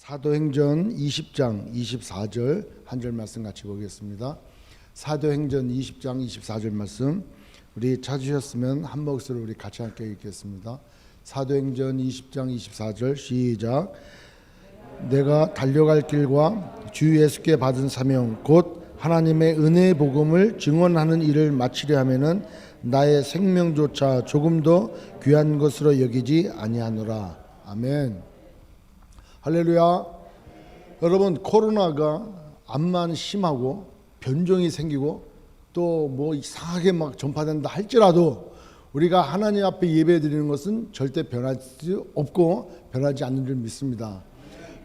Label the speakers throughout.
Speaker 1: 사도행전 20장 24절 한 절 말씀 같이 보겠습니다. 사도행전 20장 24절 말씀 우리 찾으셨으면 한 목소리로 우리 같이 함께 읽겠습니다. 사도행전 20장 24절 시작. 내가 달려갈 길과 주 예수께 받은 사명 곧 하나님의 은혜의 복음을 증언하는 일을 마치려 하면은 나의 생명조차 조금도 귀한 것으로 여기지 아니하노라. 아멘. 할렐루야. 여러분, 코로나가 암만 심하고 변종이 생기고 또 뭐 이상하게 막 전파된다 할지라도 우리가 하나님 앞에 예배 드리는 것은 절대 변할 수 없고 변하지 않는 줄 믿습니다.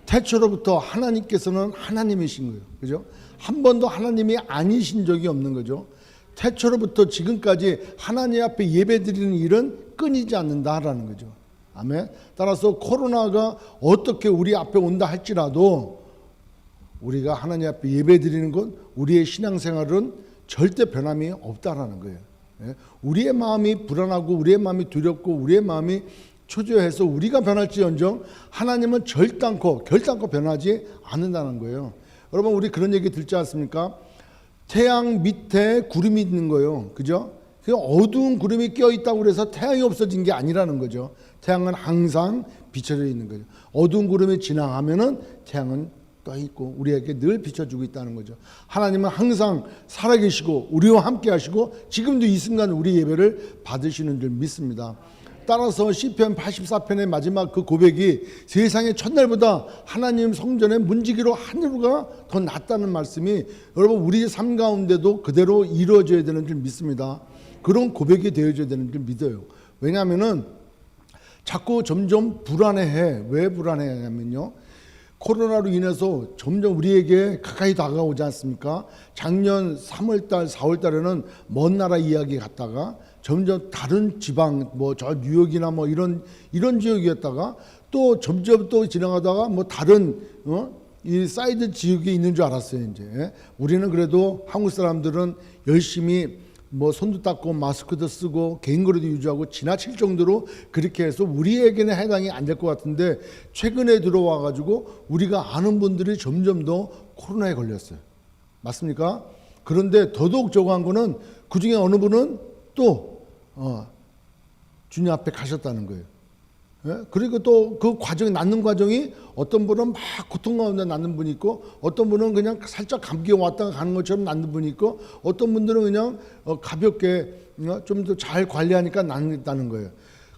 Speaker 1: 태초로부터 하나님께서는 하나님이신 거예요. 그죠? 한 번도 하나님이 아니신 적이 없는 거죠. 태초로부터 지금까지 하나님 앞에 예배 드리는 일은 끊이지 않는다라는 거죠. 아멘. 따라서 코로나가 어떻게 우리 앞에 온다 할지라도 우리가 하나님 앞에 예배 드리는 것, 우리의 신앙생활은 절대 변함이 없다라는 거예요. 우리의 마음이 불안하고 우리의 마음이 두렵고 우리의 마음이 초조해서 우리가 변할지언정 하나님은 결단코 변하지 않는다는 거예요. 여러분, 우리 그런 얘기 듣지 않습니까? 태양 밑에 구름이 있는 거예요. 그죠? 어두운 구름이 껴있다고 그래서 태양이 없어진 게 아니라는 거죠. 태양은 항상 비춰져 있는 거죠. 어두운 구름이 지나가면은 태양은 떠 있고 우리에게 늘 비춰주고 있다는 거죠. 하나님은 항상 살아계시고 우리와 함께 하시고 지금도 이 순간 우리 예배를 받으시는 줄 믿습니다. 따라서 시편 84편의 마지막 그 고백이 세상의 첫날보다 하나님 성전의 문지기로 하루가 더 낫다는 말씀이 여러분 우리의 삶 가운데도 그대로 이루어져야 되는 줄 믿습니다. 그런 고백이 되어져야 되는 줄 믿어요. 왜냐하면은 자꾸 점점 불안해해. 왜 불안해하냐면요, 코로나로 인해서 점점 우리에게 가까이 다가오지 않습니까? 작년 3월달 4월달에는 먼 나라 이야기 갔다가 점점 다른 지방 뭐 저 뉴욕이나 뭐 이런 지역이었다가 또 점점 또 지나가다가 뭐 다른 이 사이드 지역에 있는 줄 알았어요. 이제 우리는 그래도 한국 사람들은 열심히 뭐 손도 닦고 마스크도 쓰고 개인거리도 유지하고 지나칠 정도로 그렇게 해서 우리에게는 해당이 안 될 것 같은데 최근에 들어와 가지고 우리가 아는 분들이 점점 더 코로나에 걸렸어요. 맞습니까? 그런데 더더욱 저거한 거는 그중에 어느 분은 또 주님 앞에 가셨다는 거예요. 예? 그리고 또 그 과정이 낫는 과정이 어떤 분은 막 고통 가운데 낫는 분이 있고 어떤 분은 그냥 살짝 감기 왔다가 가는 것처럼 낫는 분이 있고 어떤 분들은 그냥 가볍게 좀 더 잘 관리하니까 낫다는 거예요.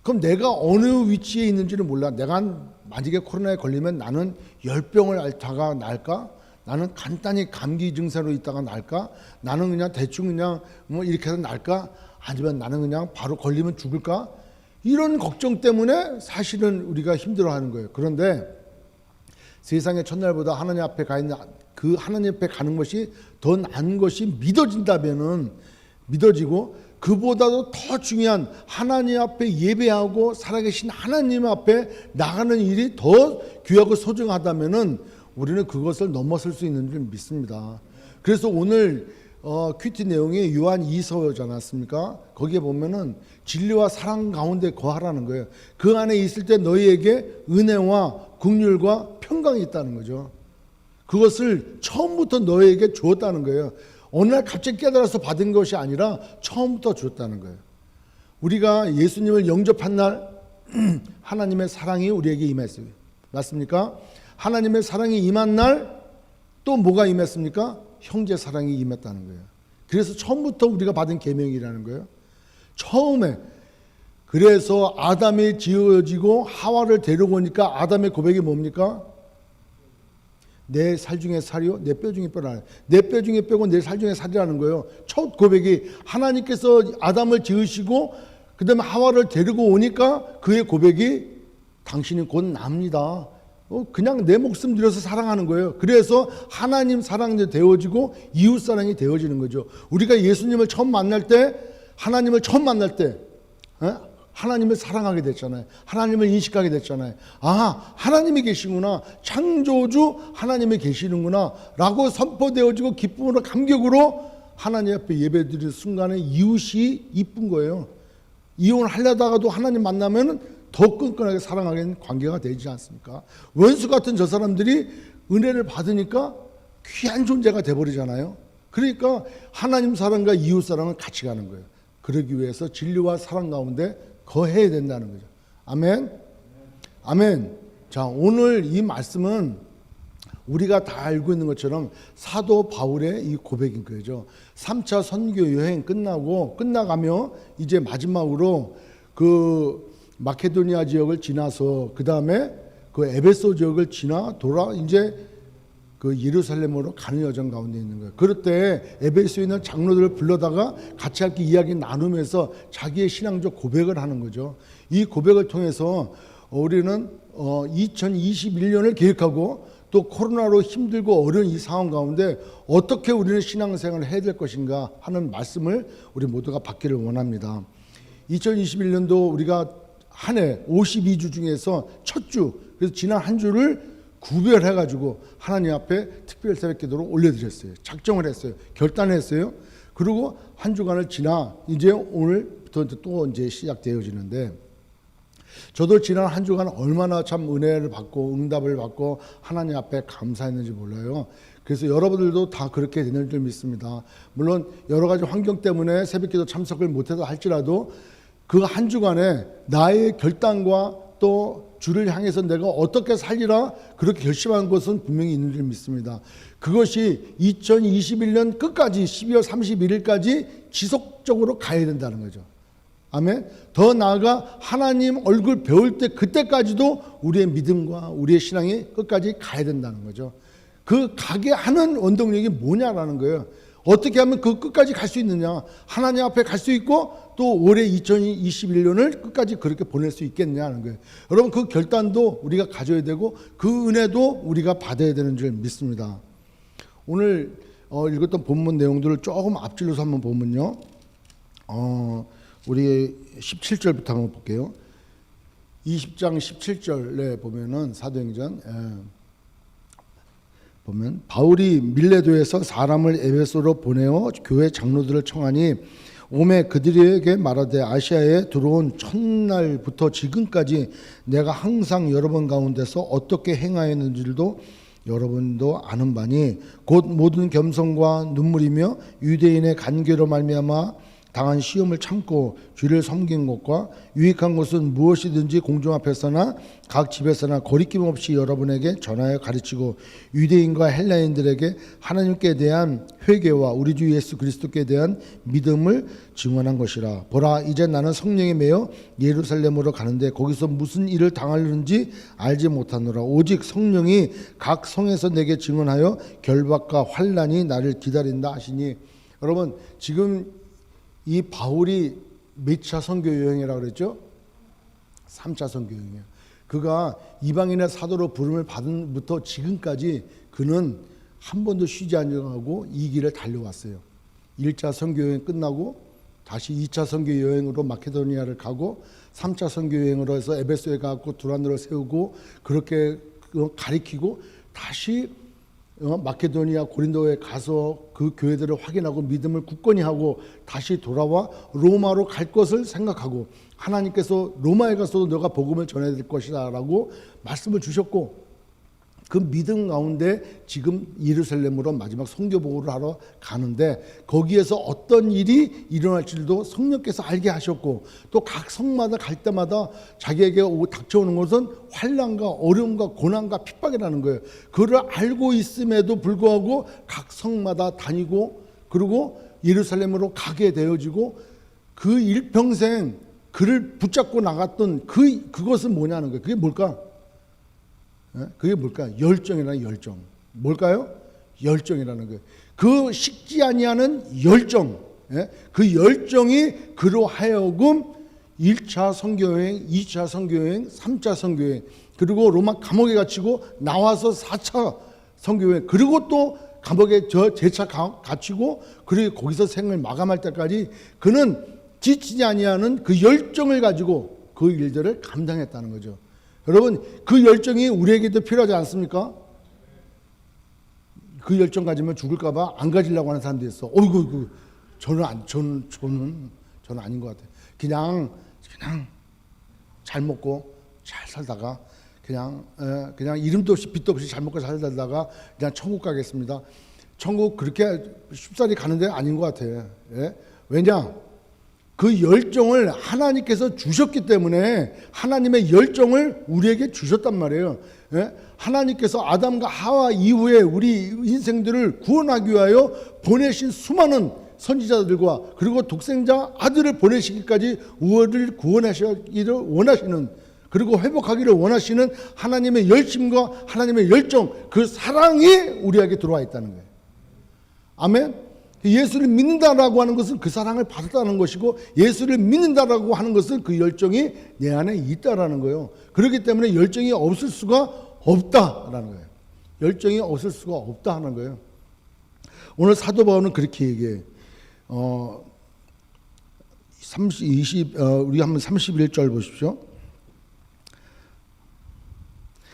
Speaker 1: 그럼 내가 어느 위치에 있는지를 몰라. 내가 만약에 코로나에 걸리면 나는 열병을 앓다가 나을까? 나는 간단히 감기 증세로 있다가 나을까? 나는 그냥 대충 그냥 뭐 이렇게 해서 나을까? 아니면 나는 그냥 바로 걸리면 죽을까? 이런 걱정 때문에 사실은 우리가 힘들어하는 거예요. 그런데 세상의 첫날보다 하나님 앞에 가 있는 그 하나님 앞에 가는 것이 더 나은 것이 믿어진다면은 믿어지고 그보다도 더 중요한 하나님 앞에 예배하고 살아계신 하나님 앞에 나가는 일이 더 귀하고 소중하다면은 우리는 그것을 넘어설 수 있는 줄 믿습니다. 그래서 오늘 큐티 내용이 요한 2서지 않았습니까? 거기에 보면은 진리와 사랑 가운데 거하라는 거예요. 그 안에 있을 때 너희에게 은혜와 긍휼과 평강이 있다는 거죠. 그것을 처음부터 너희에게 주었다는 거예요. 어느 날 갑자기 깨달아서 받은 것이 아니라 처음부터 주었다는 거예요. 우리가 예수님을 영접한 날 하나님의 사랑이 우리에게 임했어요. 맞습니까? 하나님의 사랑이 임한 날 또 뭐가 임했습니까? 형제 사랑이 임했다는 거예요. 그래서 처음부터 우리가 받은 계명이라는 거예요. 처음에. 그래서 아담이 지어지고 하와를 데려오니까 아담의 고백이 뭡니까? 내 살 중에 살이요 내 뼈 중에 뼈라. 내 뼈 중에 뼈고 내 살 중에 살이라는 거예요. 첫 고백이 하나님께서 아담을 지으시고 그 다음에 하와를 데리고 오니까 그의 고백이 당신이 곧 납니다. 그냥 내 목숨 들여서 사랑하는 거예요. 그래서 하나님 사랑이 되어지고 이웃 사랑이 되어지는 거죠. 우리가 예수님을 처음 만날 때 하나님을 처음 만날 때 하나님을 사랑하게 됐잖아요. 하나님을 인식하게 됐잖아요. 아, 하나님이 계시구나. 창조주 하나님이 계시는구나 라고 선포되어지고 기쁨으로 감격으로 하나님 앞에 예배드리는 순간에 이웃이 이쁜 거예요. 이혼하려다가도 하나님 만나면 더 끈끈하게 사랑하는 관계가 되지 않습니까? 원수 같은 저 사람들이 은혜를 받으니까 귀한 존재가 돼버리잖아요. 그러니까 하나님 사랑과 이웃 사랑은 같이 가는 거예요. 그러기 위해서 진리와 사랑 가운데 거해야 된다는 거죠. 아멘. 아멘. 자, 오늘 이 말씀은 우리가 다 알고 있는 것처럼 사도 바울의 이 고백인 거죠. 3차 선교 여행 끝나가며 이제 마지막으로 그 마케도니아 지역을 지나서 그 다음에 그 에베소 지역을 지나 돌아 이제 그 예루살렘으로 가는 여정 가운데 있는 거예요. 그럴 때 에베소에 있는 장로들을 불러다가 같이 함께 이야기 나누면서 자기의 신앙적 고백을 하는 거죠. 이 고백을 통해서 우리는 2021년을 계획하고 또 코로나로 힘들고 어려운 이 상황 가운데 어떻게 우리는 신앙생활을 해야 될 것인가 하는 말씀을 우리 모두가 받기를 원합니다. 2021년도 우리가 한 해 52주 중에서 첫 주, 그래서 지난 한 주를 구별해가지고 하나님 앞에 특별 새벽 기도로 올려드렸어요. 작정을 했어요. 결단을 했어요. 그리고 한 주간을 지나 이제 오늘부터 또 이제 시작되어지는데, 저도 지난 한 주간 얼마나 참 은혜를 받고 응답을 받고 하나님 앞에 감사했는지 몰라요. 그래서 여러분들도 다 그렇게 되는 줄 믿습니다. 물론 여러 가지 환경 때문에 새벽기도 참석을 못해서 할지라도 그 한 주간에 나의 결단과 또 주를 향해서 내가 어떻게 살리라 그렇게 결심한 것은 분명히 있는 줄 믿습니다. 그것이 2021년 끝까지 12월 31일까지 지속적으로 가야 된다는 거죠. 아멘. 더 나아가 하나님 얼굴 배울 때 그때까지도 우리의 믿음과 우리의 신앙이 끝까지 가야 된다는 거죠. 그 가게 하는 원동력이 뭐냐라는 거예요. 어떻게 하면 그 끝까지 갈 수 있느냐. 하나님 앞에 갈 수 있고 또 올해 2021년을 끝까지 그렇게 보낼 수 있겠냐는 거예요. 여러분, 그 결단도 우리가 가져야 되고 그 은혜도 우리가 받아야 되는 줄 믿습니다. 오늘 읽었던 본문 내용들을 조금 앞질러서 한번 보면요. 우리 17절부터 한번 볼게요. 20장 17절에 보면은 사도행전 보면 바울이 밀레도에서 사람을 에베소로 보내어 교회 장로들을 청하니 오매 그들에게 말하되 아시아에 들어온 첫날부터 지금까지 내가 항상 여러분 가운데서 어떻게 행하였는지도 여러분도 아는 바니 곧 모든 겸손과 눈물이며 유대인의 간계로 말미암아 당한 시험을 참고 주를 섬긴 것과 유익한 것은 무엇이든지 공중 앞에서나 각 집에서나 거리낌 없이 여러분에게 전하여 가르치고 유대인과 헬라인들에게 하나님께 대한 회개와 우리 주 예수 그리스도께 대한 믿음을 증언한 것이라. 보라, 이제 나는 성령에 매여 예루살렘으로 가는데 거기서 무슨 일을 당하려는지 알지 못하노라. 오직 성령이 각 성에서 내게 증언하여 결박과 환난이 나를 기다린다 하시니. 여러분, 지금 이 바울이 몇 차 선교 여행이라고 그랬죠? 3차 선교 여행이에요. 그가 이방인의 사도로 부름을 받은부터 지금까지 그는 한 번도 쉬지 않고 이 길을 달려왔어요. 1차 선교 여행 끝나고 다시 2차 선교 여행으로 마케도니아를 가고 3차 선교 여행으로 해서 에베소에 가고 두란노를 세우고 그렇게 가리키고 다시 마케도니아 고린도에 가서 그 교회들을 확인하고 믿음을 굳건히 하고 다시 돌아와 로마로 갈 것을 생각하고 하나님께서 로마에 가서도 너가 복음을 전해야 될 것이다 라고 말씀을 주셨고 그 믿음 가운데 지금 예루살렘으로 마지막 선교보고를 하러 가는데 거기에서 어떤 일이 일어날지도 성령께서 알게 하셨고 또 각 성마다 갈 때마다 자기에게 닥쳐오는 것은 환난과 어려움과 고난과 핍박이라는 거예요. 그를 알고 있음에도 불구하고 각 성마다 다니고 그리고 예루살렘으로 가게 되어지고 그 일평생 그를 붙잡고 나갔던 그것은 뭐냐는 거예요. 그게 뭘까? 그게 뭘까? 열정이라는 열정. 뭘까요? 열정이라는 거예요. 그 식지 아니하는 열정. 그 열정이 그로 하여금 1차 선교여행, 2차 선교여행, 3차 선교여행 그리고 로마 감옥에 갇히고 나와서 4차 선교여행 그리고 또 감옥에 재차 갇히고 그리고 거기서 생을 마감할 때까지 그는 지치지 아니하는 그 열정을 가지고 그 일들을 감당했다는 거죠. 여러분, 그 열정이 우리에게도 필요하지 않습니까? 그 열정 가지면 죽을까봐 안 가지려고 하는 사람도 있어. 어이구, 저는 아닌 것 같아요. 그냥 잘 먹고 잘 살다가 그냥 이름도 없이 빛도 없이 잘 먹고 잘 살다가 그냥 천국 가겠습니다. 천국 그렇게 쉽사리 가는 데 아닌 것 같아요. 예? 왜냐? 그 열정을 하나님께서 주셨기 때문에 하나님의 열정을 우리에게 주셨단 말이에요. 예? 하나님께서 아담과 하와 이후에 우리 인생들을 구원하기 위하여 보내신 수많은 선지자들과 그리고 독생자 아들을 보내시기까지 우리를 구원하시기를 원하시는, 그리고 회복하기를 원하시는 하나님의 열심과 하나님의 열정, 그 사랑이 우리에게 들어와 있다는 거예요. 아멘. 예수를 믿는다라고 하는 것은 그 사랑을 받았다는 것이고, 예수를 믿는다라고 하는 것은 그 열정이 내 안에 있다라는 거예요. 그렇기 때문에 열정이 없을 수가 없다라는 거예요. 열정이 없을 수가 없다 하는 거예요. 오늘 사도 바울은 그렇게 얘기해. 우리 한번 31절 보십시오.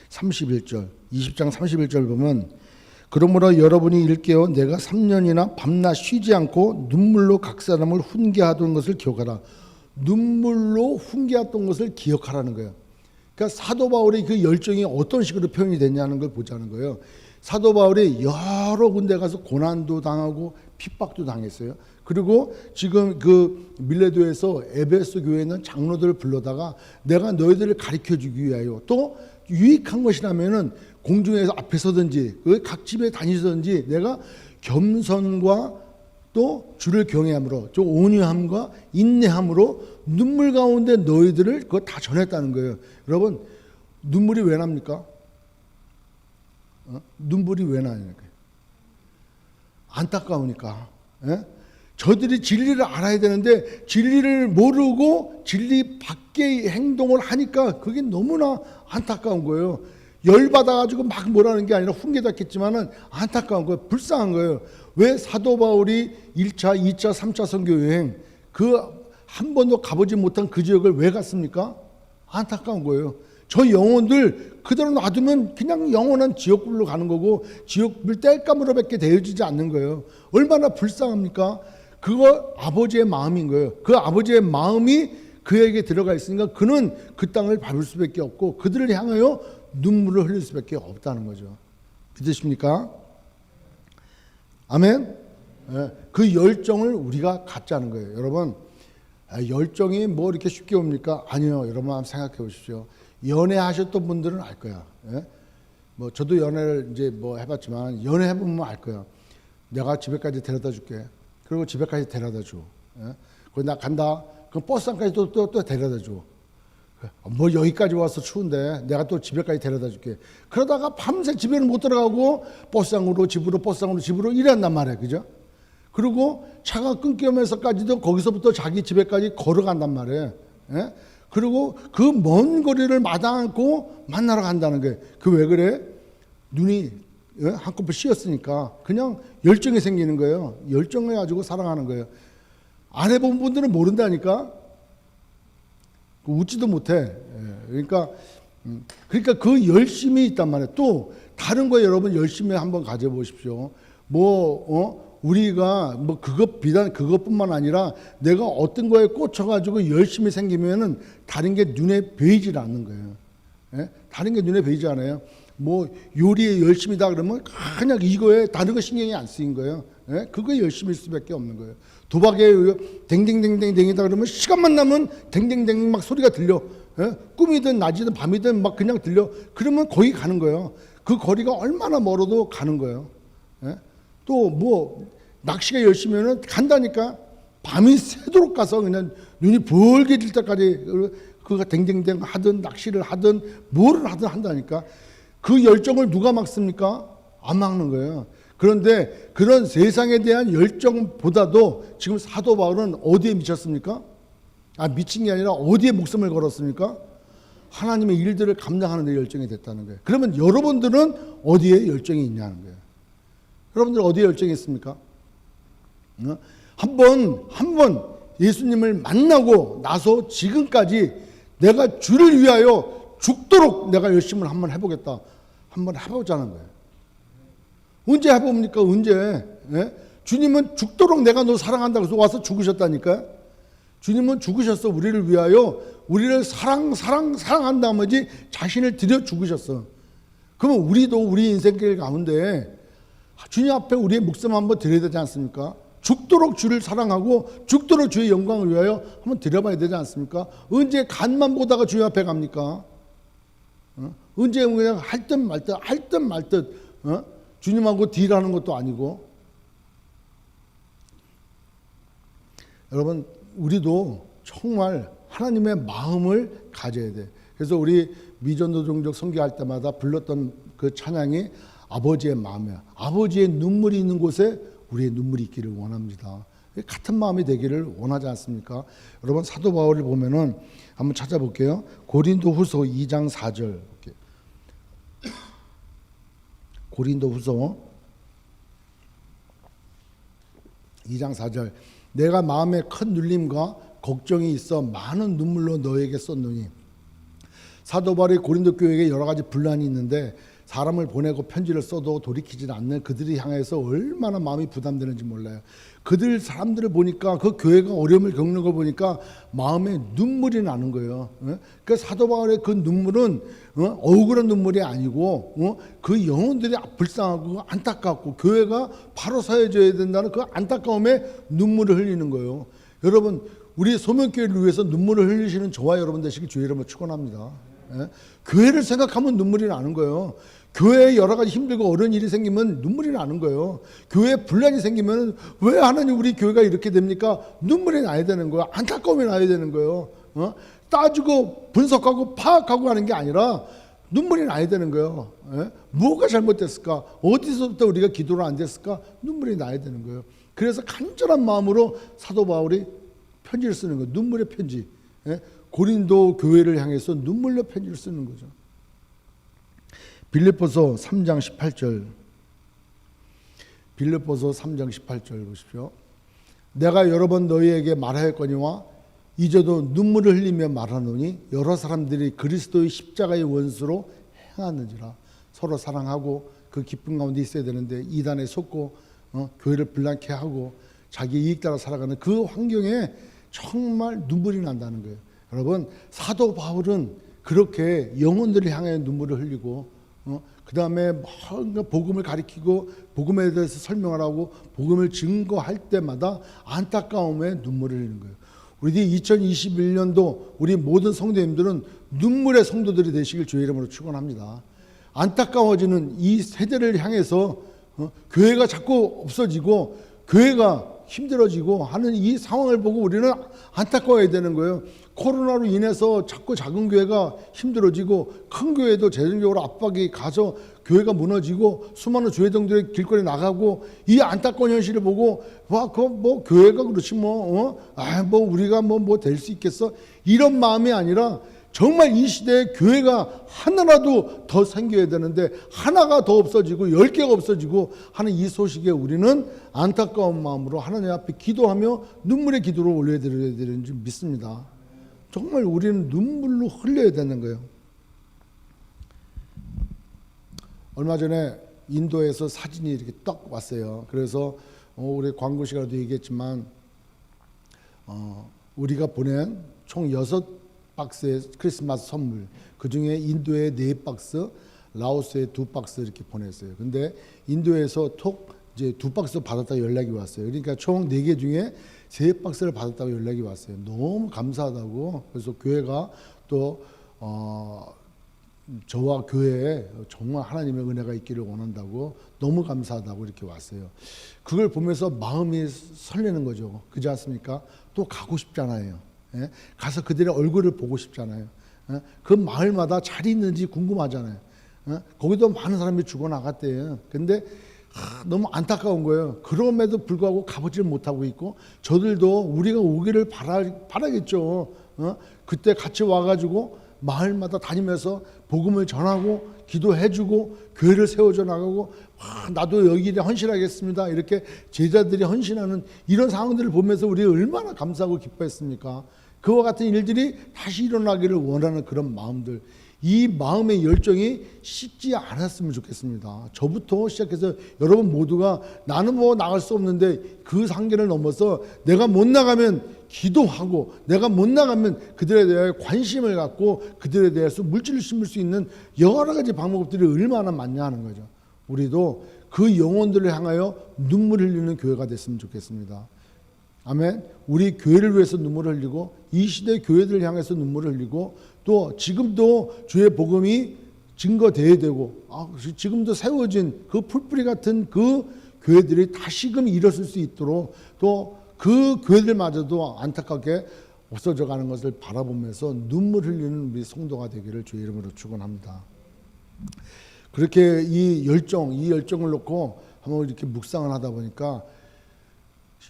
Speaker 1: 31절, 20장 31절 보면, 그러므로 여러분이 일깨어 내가 3년이나 밤낮 쉬지 않고 눈물로 각 사람을 훈계하던 것을 기억하라. 눈물로 훈계했던 것을 기억하라는 거예요. 그러니까 사도 바울의 그 열정이 어떤 식으로 표현이 됐냐는 걸 보자는 거예요. 사도 바울이 여러 군데 가서 고난도 당하고 핍박도 당했어요. 그리고 지금 그 밀레도에서 에베소 교회에 있는 장로들을 불러다가 내가 너희들을 가르쳐주기 위하여, 또 유익한 것이라면은 공중에서 앞에 서든지 각 집에 다니든지 내가 겸손과 또 주를 경외함으로, 저 온유함과 인내함으로 눈물 가운데 너희들을 그거 다 전했다는 거예요. 여러분, 눈물이 왜 납니까? 눈물이 왜 나니까? 안타까우니까. 예? 저들이 진리를 알아야 되는데 진리를 모르고 진리 밖의 행동을 하니까 그게 너무나 안타까운 거예요. 열받아가지고 막 뭐라는 게 아니라 훈계받겠지만은 안타까운 거예요. 불쌍한 거예요. 왜 사도 바울이 1차, 2차, 3차 선교 여행 그 한 번도 가보지 못한 그 지역을 왜 갔습니까? 안타까운 거예요. 저 영혼들 그대로 놔두면 그냥 영원한 지옥불로 가는 거고 지옥불 땔감으로밖에 되어지지 않는 거예요. 얼마나 불쌍합니까? 그거 아버지의 마음인 거예요. 그 아버지의 마음이 그에게 들어가 있으니까 그는 그 땅을 밟을 수밖에 없고 그들을 향하여 눈물을 흘릴 수밖에 없다는 거죠. 믿으십니까? 아멘. 그 열정을 우리가 갖자는 거예요. 여러분, 열정이 뭐 이렇게 쉽게 옵니까? 아니요. 여러분 한번 생각해 보십시오. 연애하셨던 분들은 알 거야. 뭐 저도 연애를 이제 뭐 해봤지만 연애해 보면 알 거야. 내가 집에까지 데려다 줄게. 그리고 집에까지 데려다 줘. 그리고 나 간다. 그럼 버스 안까지 또 데려다 줘. 뭐 여기까지 와서 추운데 내가 또 집에까지 데려다 줄게. 그러다가 밤새 집에는 못 들어가고 버스상으로 집으로 버스상으로 집으로 이랬단 말이야. 그죠? 그리고 차가 끊기면서까지도 거기서부터 자기 집에까지 걸어간단 말이에요. 예? 그리고 그 먼 거리를 마다 않고 만나러 간다는 거예요. 그 왜 그래? 눈이 한꺼풀 씌었으니까 그냥 열정이 생기는 거예요. 열정을 가지고 사랑하는 거예요. 안 해본 분들은 모른다니까. 웃지도 못해. 그러니까 그 열심이 있단 말이에요. 또 다른 거 여러분 열심히 한번 가져보십시오. 우리가 뭐 비단 그것뿐만 아니라 내가 어떤 거에 꽂혀가지고 열심히 생기면은 다른 게 눈에 보이질 않는 거예요. 예? 다른 게 눈에 보이지 않아요. 뭐 요리에 열심이다 그러면 그냥 이거에 다른 거 신경이 안 쓰인 거예요. 예? 그거에 열심일 수밖에 없는 거예요. 도박에 댕댕댕댕댕이다 그러면 시간만 나면 댕댕댕 막 소리가 들려. 예? 꿈이든 낮이든 밤이든 막 그냥 들려. 그러면 거기 가는 거예요. 그 거리가 얼마나 멀어도 가는 거예요. 예? 또 뭐 낚시가 열심히면 간다니까. 밤이 새도록 가서 그냥 눈이 벌게 질 때까지 그가 댕댕댕 하든 낚시를 하든 뭐를 하든 한다니까. 그 열정을 누가 막습니까? 안 막는 거예요. 그런데 그런 세상에 대한 열정보다도 지금 사도 바울은 어디에 미쳤습니까? 미친 게 아니라 어디에 목숨을 걸었습니까? 하나님의 일들을 감당하는 데 열정이 됐다는 거예요. 그러면 여러분들은 어디에 열정이 있냐는 거예요. 여러분들 어디에 열정이 있습니까? 한 번 예수님을 만나고 나서 지금까지 내가 주를 위하여 죽도록 내가 열심을 한번 해보겠다. 한번 해보자는 거예요. 언제 해봅니까? 언제? 예? 주님은 죽도록 내가 너 사랑한다고 해서 와서 죽으셨다니까요. 주님은 죽으셨어. 우리를 위하여 우리를 사랑한 나머지 자신을 들여 죽으셨어. 그러면 우리도 우리 인생길 가운데 주님 앞에 우리의 목숨 한번 드려야 되지 않습니까? 죽도록 주를 사랑하고 죽도록 주의 영광을 위하여 한번 드려봐야 되지 않습니까? 언제 간만 보다가 주님 앞에 갑니까? 언제 그냥 할 듯 말 듯 주님하고 딜하는 것도 아니고. 여러분, 우리도 정말 하나님의 마음을 가져야 돼. 그래서 우리 미전도 종족 선교할 때마다 불렀던 그 찬양이 아버지의 마음이야. 아버지의 눈물이 있는 곳에 우리의 눈물이 있기를 원합니다. 같은 마음이 되기를 원하지 않습니까? 여러분, 사도 바울을 보면은 한번 찾아볼게요. 고린도후서 2장 4절. 고린도후서 2장 4절. 내가 마음에 큰 눌림과 걱정이 있어 많은 눈물로 너에게 썼노니. 사도 바울이 고린도 교회에 여러 가지 분란이 있는데 사람을 보내고 편지를 써도 돌이키지 않는 그들이 향해서 얼마나 마음이 부담되는지 몰라요. 그들 사람들을 보니까 그 교회가 어려움을 겪는 걸 보니까 마음에 눈물이 나는 거예요. 그 사도 바울의 그 눈물은 억울한 눈물이 아니고 그 영혼들이 불쌍하고 안타깝고 교회가 바로 서해져야 된다는 그 안타까움에 눈물을 흘리는 거예요. 여러분, 우리 소명교회를 위해서 눈물을 흘리시는 저와 여러분 되시길 주의 이름으로 축원합니다. 교회를 생각하면 눈물이 나는 거예요. 교회에 여러 가지 힘들고 어려운 일이 생기면 눈물이 나는 거예요. 교회에 분란이 생기면 왜 하나님 우리 교회가 이렇게 됩니까? 눈물이 나야 되는 거예요. 안타까움이 나야 되는 거예요. 따지고 분석하고 파악하고 하는 게 아니라 눈물이 나야 되는 거예요. 뭐가 잘못됐을까? 어디서부터 우리가 기도를 안 됐을까? 눈물이 나야 되는 거예요. 그래서 간절한 마음으로 사도 바울이 편지를 쓰는 거예요. 눈물의 편지. 고린도 교회를 향해서 눈물로 편지를 쓰는 거죠. 빌립보서 3장 18절. 빌립보서 3장 18절 보십시오. 내가 여러 번 너희에게 말하였거니와 이제도 눈물을 흘리며 말하노니 여러 사람들이 그리스도의 십자가의 원수로 행하는지라. 서로 사랑하고 그 기쁨 가운데 있어야 되는데 이단에 속고 교회를 불난케 하고 자기 이익 따라 살아가는 그 환경에 정말 눈물이 난다는 거예요. 여러분, 사도 바울은 그렇게 영혼들을 향해 눈물을 흘리고 그 다음에 뭔가 복음을 가리키고 복음에 대해서 설명을 하고 복음을 증거할 때마다 안타까움에 눈물을 흘리는 거예요. 우리 2021년도 우리 모든 성도님들은 눈물의 성도들이 되시길 주의 이름으로 축원합니다. 안타까워지는 이 세대를 향해서 교회가 자꾸 없어지고 교회가 힘들어지고 하는 이 상황을 보고 우리는 안타까워야 되는 거예요. 코로나로 인해서 자꾸 작은 교회가 힘들어지고 큰 교회도 재정적으로 압박이 가서 교회가 무너지고 수많은 교회동들이 길거리에 나가고 이 안타까운 현실을 보고 와, 그거 뭐 교회가 그렇지 뭐 우리가 뭐 될 수 있겠어? 이런 마음이 아니라 정말 이 시대에 교회가 하나라도 더 생겨야 되는데 하나가 더 없어지고 10개가 없어지고 하는 이 소식에 우리는 안타까운 마음으로 하나님 앞에 기도하며 눈물의 기도를 올려드려야 되는 줄 믿습니다. 정말 우리는 눈물로 흘려야 되는 거예요. 얼마 전에 인도에서 사진이 이렇게 딱 왔어요. 그래서 우리 광고 시간에도 얘기했지만 우리가 보낸 총 6박스의 크리스마스 선물, 그중에 인도에 4박스, 라오스에 2박스 이렇게 보냈어요. 근데 인도에서 톡 이제 2박스 받았다고 연락이 왔어요. 그러니까 총 4개 중에 3박스를 받았다고 연락이 왔어요. 너무 감사하다고. 그래서 교회가 또 저와 교회에 정말 하나님의 은혜가 있기를 원한다고, 너무 감사하다고 이렇게 왔어요. 그걸 보면서 마음이 설레는 거죠. 그렇지 않습니까? 또 가고 싶잖아요. 가서 그들의 얼굴을 보고 싶잖아요. 그 마을마다 잘 있는지 궁금하잖아요. 거기도 많은 사람이 죽어나갔대요. 근데 너무 안타까운 거예요. 그럼에도 불구하고 가보지를 못하고 있고, 저들도 우리가 오기를 바라겠죠. 그때 같이 와가지고 마을마다 다니면서 복음을 전하고 기도해주고 교회를 세워져 나가고, 나도 여기 일에 헌신하겠습니다, 이렇게 제자들이 헌신하는 이런 상황들을 보면서 우리 얼마나 감사하고 기뻐했습니까? 그와 같은 일들이 다시 일어나기를 원하는 그런 마음들, 이 마음의 열정이 식지 않았으면 좋겠습니다. 저부터 시작해서 여러분 모두가 나는 뭐 나갈 수 없는데 그 한계를 넘어서 내가 못 나가면 기도하고 내가 못 나가면 그들에 대해 관심을 갖고 그들에 대해서 물질을 심을 수 있는 여러 가지 방법들이 얼마나 많냐 하는 거죠. 우리도 그 영혼들을 향하여 눈물 흘리는 교회가 됐으면 좋겠습니다. 아멘. 우리 교회를 위해서 눈물을 흘리고 이 시대 교회들을 향해서 눈물을 흘리고 또 지금도 주의 복음이 증거되어야 되고 지금도 세워진 그 풀뿌리 같은 그 교회들이 다시금 일어설 수 있도록 또 그 교회들마저도 안타깝게 없어져 가는 것을 바라보면서 눈물 흘리는 우리 성도가 되기를 주의 이름으로 축원합니다. 그렇게 이 열정을 놓고 한번 이렇게 묵상을 하다 보니까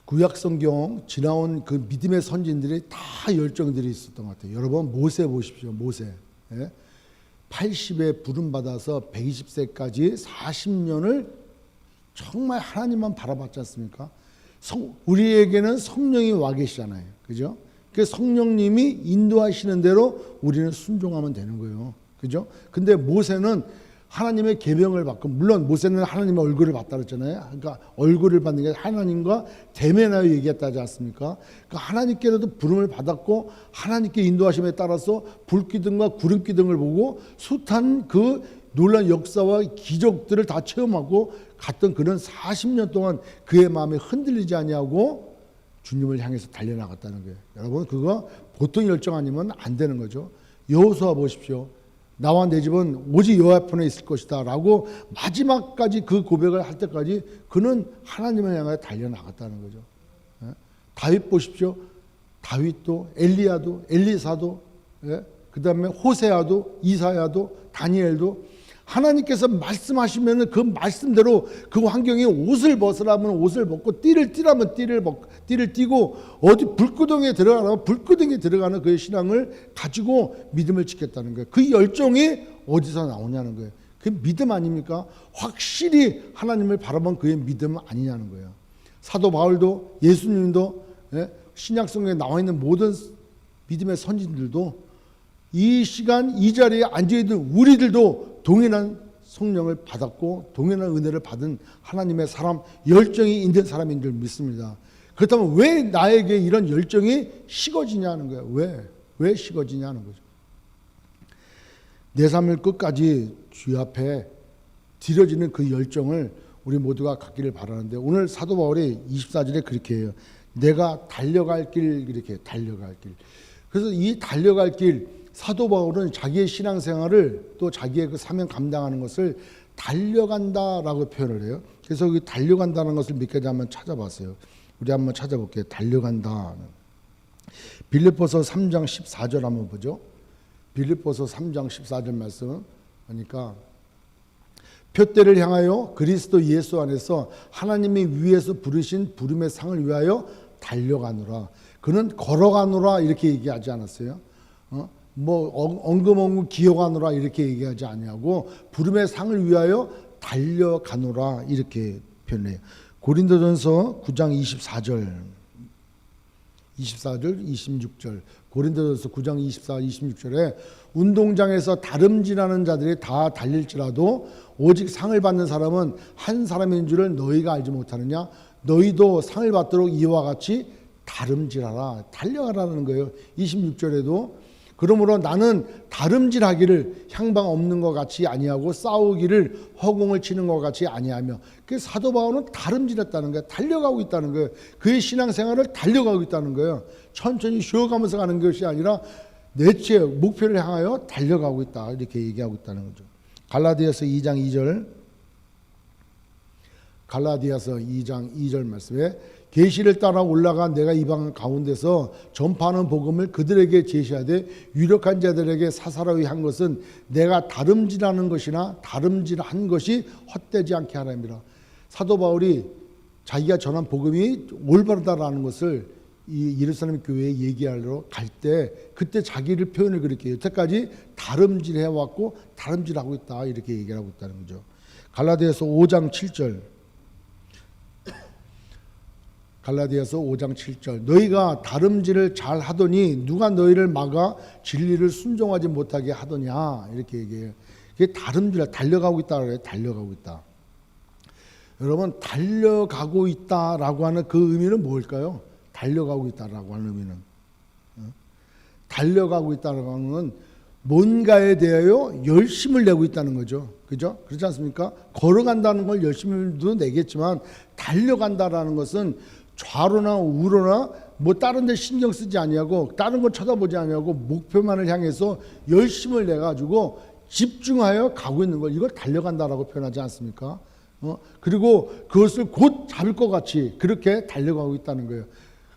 Speaker 1: 구약 성경 지나온 그 믿음의 선진들이 다 열정들이 있었던 것 같아요. 여러분 모세 보십시오. 모세 80에 부름 받아서 120세까지 40년을 정말 하나님만 바라봤지 않습니까? 우리에게는 성령이 와 계시잖아요. 그죠? 그 성령님이 인도하시는 대로 우리는 순종하면 되는 거예요. 그죠? 근데 모세는 하나님의 계명을 받고, 물론 모세는 하나님의 얼굴을 봤다 그랬잖아요. 그러니까 얼굴을 받는 게 하나님과 대면하여 얘기했다지 않습니까? 그러니까 하나님께로도 부름을 받았고 하나님께 인도하심에 따라서 불기둥과 구름기둥을 보고 숱한 그 놀라운 역사와 기적들을 다 체험하고 갔던 그런 40년 동안 그의 마음이 흔들리지 아니하고 주님을 향해서 달려나갔다는 거예요. 여러분 그거 보통 열정 아니면 안 되는 거죠. 여호수아 보십시오. 나와 내 집은 오직 여호와 편에 있을 것이다 라고 마지막까지 그 고백을 할 때까지 그는 하나님을 향하여 달려나갔다는 거죠. 다윗 보십시오. 다윗도 엘리야도 엘리사도 그 다음에 호세아도 이사야도 다니엘도 하나님께서 말씀하시면 그 말씀대로 그 환경에 옷을 벗으라면 옷을 벗고 띠를 띠라면 띠를 띠고 어디 불구덩이에 들어가라면 불구덩이에 들어가는 그의 신앙을 가지고 믿음을 지켰다는 거예요. 그 열정이 어디서 나오냐는 거예요. 그 믿음 아닙니까? 확실히 하나님을 바라본 그의 믿음 아니냐는 거예요. 사도 바울도 예수님도 신약성경에 나와 있는 모든 믿음의 선진들도 이 시간 이 자리에 앉아있는 우리들도 동일한 성령을 받았고 동일한 은혜를 받은 하나님의 사람, 열정이 있는 사람인 줄 믿습니다. 그렇다면 왜 나에게 이런 열정이 식어지냐는 거예요. 왜 식어지냐는 거죠. 내 삶을 끝까지 주 앞에 드려지는 그 열정을 우리 모두가 갖기를 바라는데 오늘 사도 바울이 24절에 그렇게 해요. 내가 달려갈 길, 이렇게 달려갈 길. 그래서 이 달려갈 길, 사도 바울은 자기의 신앙생활을 또 자기의 그 사명 감당하는 것을 달려간다라고 표현을 해요. 그래서 그 달려간다는 것을 몇 가지 한번 찾아봤어요. 우리 한번 찾아볼게요. 달려간다. 빌립보서 3장 14절 한번 보죠. 빌립보서 3장 14절 말씀 보니까 표대를 향하여 그리스도 예수 안에서 하나님이 위에서 부르신 부름의 상을 위하여 달려가노라. 그는 걸어가노라 이렇게 얘기하지 않았어요. 엉금엉금 기어가노라 이렇게 얘기하지 아니하고 부름의 상을 위하여 달려가노라 이렇게 표현해요. 고린도전서 9장 24절 26절 고린도전서 9장 24, 26절에 운동장에서 다름질하는 자들이 다 달릴지라도 오직 상을 받는 사람은 한 사람인 줄을 너희가 알지 못하느냐. 너희도 상을 받도록 이와 같이 다름질하라. 달려가라는 거예요. 26절에도 그러므로 나는 다름질하기를 향방 없는 것 같이 아니하고 싸우기를 허공을 치는 것 같이 아니하며 그 사도 바울은 다름질했다는 거예요. 달려가고 있다는 거예요. 그의 신앙생활을 달려가고 있다는 거예요. 천천히 쉬어가면서 가는 것이 아니라 내체 목표를 향하여 달려가고 있다 이렇게 얘기하고 있다는 거죠. 갈라디아서 2장 2절 갈라디아서 2장 2절 말씀에 계시를 따라 올라가 내가 이방 가운데서 전파하는 복음을 그들에게 제시하되 유력한 자들에게 사사로이 한 것은 내가 다름질하는 것이나 다름질한 것이 헛되지 않게 하라입니다. 사도 바울이 자기가 전한 복음이 올바르다라는 것을 이 예루살렘 교회에 얘기하러 갈 때 그때 자기를 표현을 그렇게 해요. 여태까지 다름질해왔고 다름질하고 있다 이렇게 얘기를 하고 있다는 거죠. 갈라디아서 5장 7절 갈라디아서 5장 7절 너희가 다름질을 잘 하더니 누가 너희를 막아 진리를 순종하지 못하게 하더냐 이렇게 얘기해요. 그게 다름질 달려가고 있다 그래요. 달려가고 있다. 여러분 달려가고 있다라고 하는 그 의미는 뭘까요? 달려가고 있다라고 하는 의미는. 달려가고 있다라고 하는 건 뭔가에 대하여 열심을 내고 있다는 거죠. 그죠? 그렇지 않습니까? 걸어간다는 걸 열심히도 내겠지만 달려간다라는 것은 좌로나 우로나 뭐 다른 데 신경 쓰지 아니하고 다른 거 쳐다보지 아니하고 목표만을 향해서 열심을 내 가지고 집중하여 가고 있는 걸 이걸 달려간다라고 표현하지 않습니까? 그리고 그것을 곧 잡을 것 같이 그렇게 달려가고 있다는 거예요.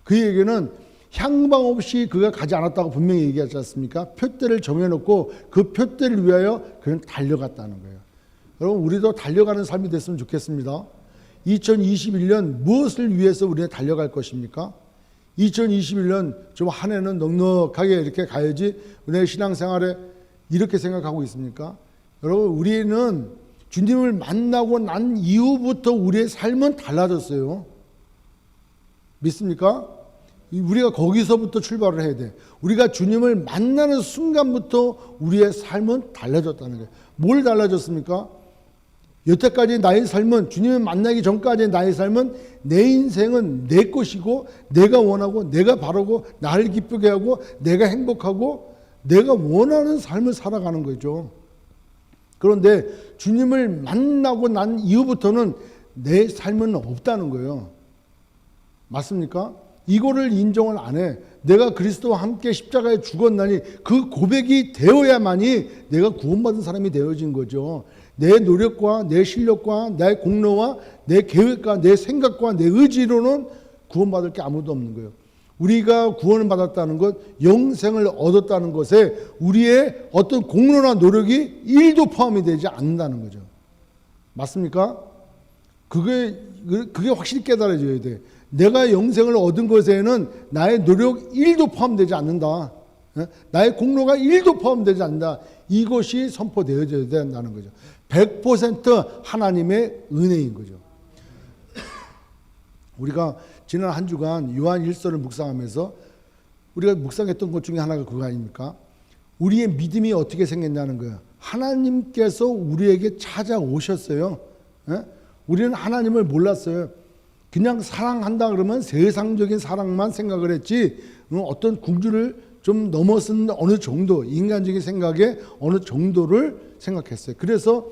Speaker 1: 그 얘기는 향방 없이 그가 가지 않았다고 분명히 얘기하지 않습니까? 표대를 정해놓고 그 표대를 위하여 그는 달려갔다는 거예요. 여러분 우리도 달려가는 삶이 됐으면 좋겠습니다. 2021년 무엇을 위해서 우리는 달려갈 것입니까? 2021년 좀 한 해는 넉넉하게 이렇게 가야지 내 신앙생활에 이렇게 생각하고 있습니까? 여러분 우리는 주님을 만나고 난 이후부터 우리의 삶은 달라졌어요. 믿습니까? 우리가 거기서부터 출발을 해야 돼. 우리가 주님을 만나는 순간부터 우리의 삶은 달라졌다는 거예요. 뭘 달라졌습니까? 여태까지 나의 삶은 주님을 만나기 전까지 나의 삶은 내 인생은 내 것이고 내가 원하고 내가 바라고 나를 기쁘게 하고 내가 행복하고 내가 원하는 삶을 살아가는 거죠. 그런데 주님을 만나고 난 이후부터는 내 삶은 없다는 거예요. 맞습니까? 이거를 인정을 안 해. 내가 그리스도와 함께 십자가에 죽었나니 그 고백이 되어야만이 내가 구원받은 사람이 되어진 거죠. 내 노력과 내 실력과 내 공로와 내 계획과 내 생각과 내 의지로는 구원받을 게 아무도 없는 거예요. 우리가 구원을 받았다는 것, 영생을 얻었다는 것에 우리의 어떤 공로나 노력이 1도 포함이 되지 않는다는 거죠. 맞습니까? 그게 확실히 깨달아져야 돼. 내가 영생을 얻은 것에는 나의 노력 1도 포함되지 않는다. 나의 공로가 1도 포함되지 않는다. 이것이 선포되어져야 된다는 거죠. 100% 하나님의 은혜인 거죠. 우리가 지난 한 주간 요한 1서를 묵상하면서 우리가 묵상했던 것 중에 하나가 그거 아닙니까? 우리의 믿음이 어떻게 생겼냐는 거예요. 하나님께서 우리에게 찾아오셨어요. 우리는 하나님을 몰랐어요. 그냥 사랑한다 그러면 세상적인 사랑만 생각을 했지 어떤 궁주를 좀 넘어선 어느 정도 인간적인 생각에 어느 정도를 생각했어요. 그래서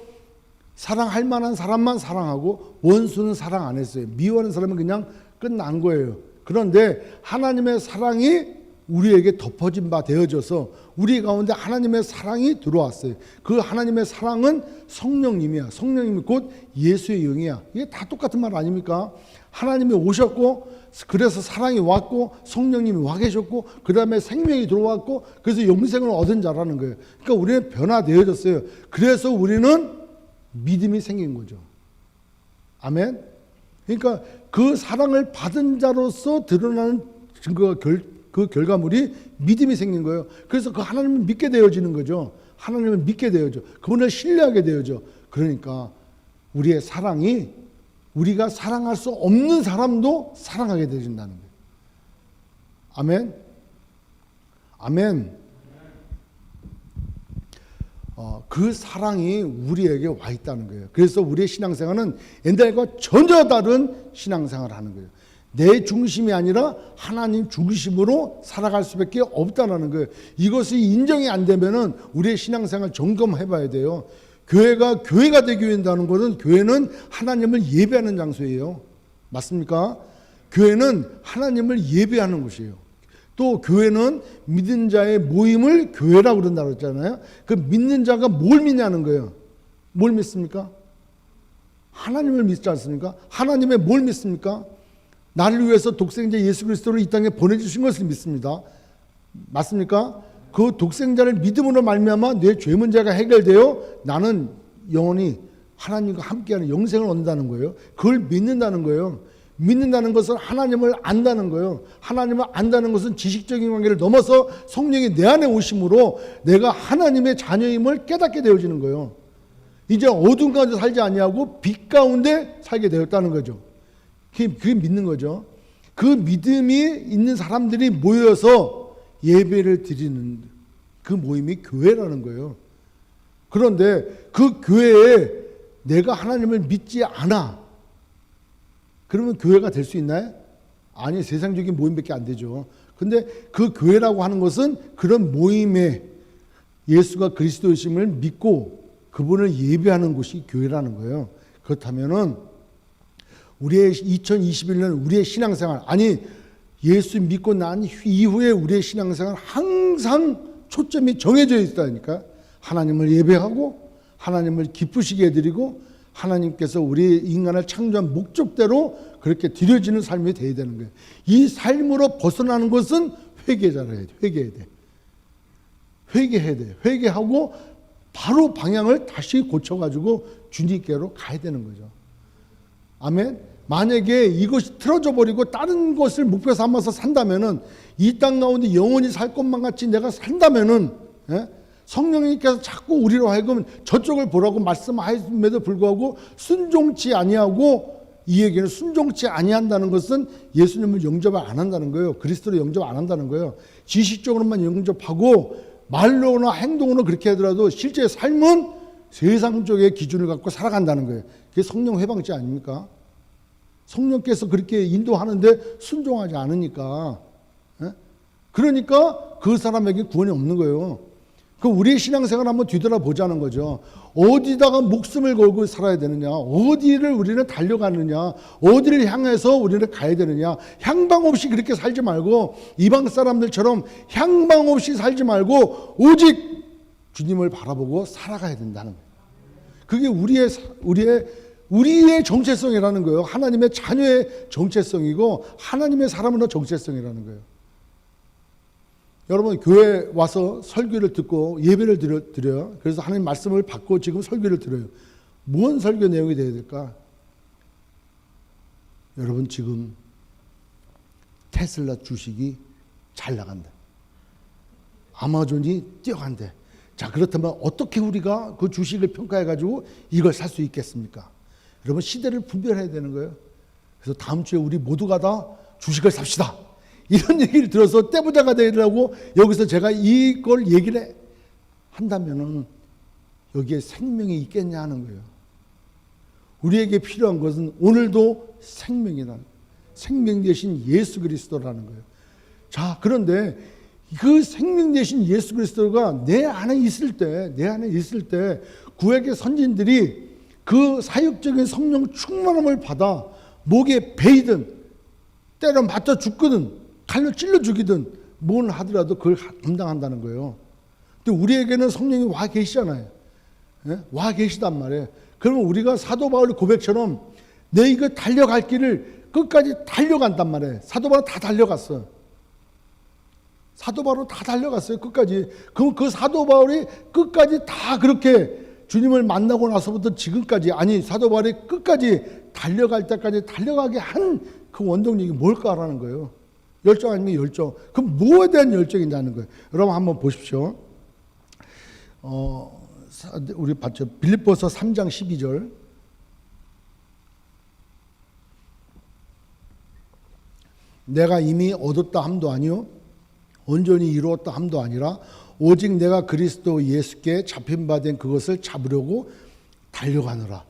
Speaker 1: 사랑할 만한 사람만 사랑하고 원수는 사랑 안 했어요. 미워하는 사람은 그냥 끝난 거예요. 그런데 하나님의 사랑이 우리에게 덮어진 바 되어져서 우리 가운데 하나님의 사랑이 들어왔어요. 그 하나님의 사랑은 성령님이야. 성령님이 곧 예수의 영이야. 이게 다 똑같은 말 아닙니까? 하나님이 오셨고 그래서 사랑이 왔고 성령님이 와 계셨고 그 다음에 생명이 들어왔고 그래서 영생을 얻은 자라는 거예요. 그러니까 우리는 변화되어졌어요. 그래서 우리는 믿음이 생긴 거죠. 아멘. 그러니까 그 사랑을 받은 자로서 드러나는 증거가 그 결과물이 믿음이 생긴 거예요. 그래서 그 하나님을 믿게 되어지는 거죠. 하나님을 믿게 되어져. 그분을 신뢰하게 되어져. 그러니까 우리의 사랑이 우리가 사랑할 수 없는 사람도 사랑하게 되어진다는 거예요. 아멘. 아멘. 그 사랑이 우리에게 와 있다는 거예요. 그래서 우리의 신앙생활은 옛날과 전혀 다른 신앙생활을 하는 거예요. 내 중심이 아니라 하나님 중심으로 살아갈 수밖에 없다는 거예요. 이것이 인정이 안 되면은 우리의 신앙생활 점검해 봐야 돼요. 교회가 되기 위한다는 것은 교회는 하나님을 예배하는 장소예요. 맞습니까? 교회는 하나님을 예배하는 곳이에요. 또 교회는 믿는 자의 모임을 교회라고 그런다고 했잖아요. 그 믿는 자가 뭘 믿냐는 거예요. 뭘 믿습니까? 하나님을 믿지 않습니까? 하나님의 뭘 믿습니까? 나를 위해서 독생자 예수 그리스도를 이 땅에 보내주신 것을 믿습니다. 맞습니까? 그 독생자를 믿음으로 말미암아 내 죄 문제가 해결되어 나는 영원히 하나님과 함께하는 영생을 얻는다는 거예요. 그걸 믿는다는 거예요. 믿는다는 것은 하나님을 안다는 거예요. 하나님을 안다는 것은 지식적인 관계를 넘어서 성령이 내 안에 오심으로 내가 하나님의 자녀임을 깨닫게 되어지는 거예요. 이제 어둠 가운데 살지 아니하고 빛 가운데 살게 되었다는 거죠. 그게 믿는 거죠. 그 믿음이 있는 사람들이 모여서 예배를 드리는 그 모임이 교회라는 거예요. 그런데 그 교회에 내가 하나님을 믿지 않아. 그러면 교회가 될 수 있나요? 아니, 세상적인 모임밖에 안 되죠. 근데 그 교회라고 하는 것은 그런 모임에 예수가 그리스도이심을 믿고 그분을 예배하는 곳이 교회라는 거예요. 그렇다면은 우리의 2021년 우리의 신앙생활, 아니 예수 믿고 난 이후에 우리의 신앙생활 항상 초점이 정해져 있다니까. 하나님을 예배하고 하나님을 기쁘시게 해드리고 하나님께서 우리 인간을 창조한 목적대로 그렇게 드려지는 삶이 돼야 되는 거예요. 이 삶으로 벗어나는 것은 회개자라 해야 돼. 회개해야 돼. 회개해야 돼. 회개하고 바로 방향을 다시 고쳐가지고 주님께로 가야 되는 거죠. 아멘. 만약에 이것이 틀어져 버리고 다른 것을 목표 삼아서 산다면은, 이 땅 가운데 영원히 살 것만 같이 내가 산다면은, 성령님께서 자꾸 우리로 하여금 저쪽을 보라고 말씀하심에도 불구하고 순종치 아니하고, 이 얘기는 순종치 아니한다는 것은 예수님을 영접을 안 한다는 거예요. 그리스도를 영접 안 한다는 거예요. 지식적으로만 영접하고 말로나 행동으로 그렇게 하더라도 실제 삶은 세상적의 기준을 갖고 살아간다는 거예요. 그게 성령 회방죄 아닙니까? 성령께서 그렇게 인도하는데 순종하지 않으니까, 그러니까 그 사람에게 구원이 없는 거예요. 그 우리의 신앙생활 한번 뒤돌아보자는 거죠. 어디다가 목숨을 걸고 살아야 되느냐, 어디를 우리는 달려가느냐, 어디를 향해서 우리는 가야 되느냐. 향방 없이 그렇게 살지 말고, 이방 사람들처럼 향방 없이 살지 말고 오직 주님을 바라보고 살아가야 된다는 거예요. 그게 우리의 정체성이라는 거예요. 하나님의 자녀의 정체성이고 하나님의 사람의 정체성이라는 거예요. 여러분, 교회 와서 설교를 듣고 예배를 드려요. 그래서 하나님 말씀을 받고 지금 설교를 들어요. 무슨 설교 내용이 되어야 될까? 여러분, 지금 테슬라 주식이 잘 나간다. 아마존이 뛰어간대. 자, 그렇다면 어떻게 우리가 그 주식을 평가해가지고 이걸 살 수 있겠습니까? 여러분, 시대를 분별해야 되는 거예요. 그래서 다음 주에 우리 모두가 다 주식을 삽시다. 이런 얘기를 들어서 떼부자가 되려고 여기서 제가 이걸 얘기를 한다면은 여기에 생명이 있겠냐 하는 거예요. 우리에게 필요한 것은 오늘도 생명이라는, 생명 되신 예수 그리스도라는 거예요. 자, 그런데 그 생명 되신 예수 그리스도가 내 안에 있을 때 구약의 선진들이 그 사역적인 성령 충만함을 받아 목에 베이든 때려 맞아 죽거든 칼로 찔러 죽이든 뭘 하더라도 그걸 감당한다는 거예요. 근데 우리에게는 성령이 와 계시잖아요. 와 계시단 말이에요. 그러면 우리가 사도 바울의 고백처럼 내 이거 달려갈 길을 끝까지 달려간단 말이에요. 사도 바울은 다 달려갔어요. 사도 바울은 다 달려갔어요. 끝까지. 그럼 그 사도 바울이 끝까지 다 그렇게 주님을 만나고 나서부터 지금까지, 아니 사도 바울이 끝까지 달려갈 때까지 달려가게 한 그 원동력이 뭘까라는 거예요. 열정 아니면 열정. 그럼 뭐에 대한 열정이냐는 거예요. 여러분 한번 보십시오. 우리 봤죠. 빌립보서 3장 12절. 내가 이미 얻었다 함도 아니요 온전히 이루었다 함도 아니라 오직 내가 그리스도 예수께 잡힌 바 된 그것을 잡으려고 달려가노라.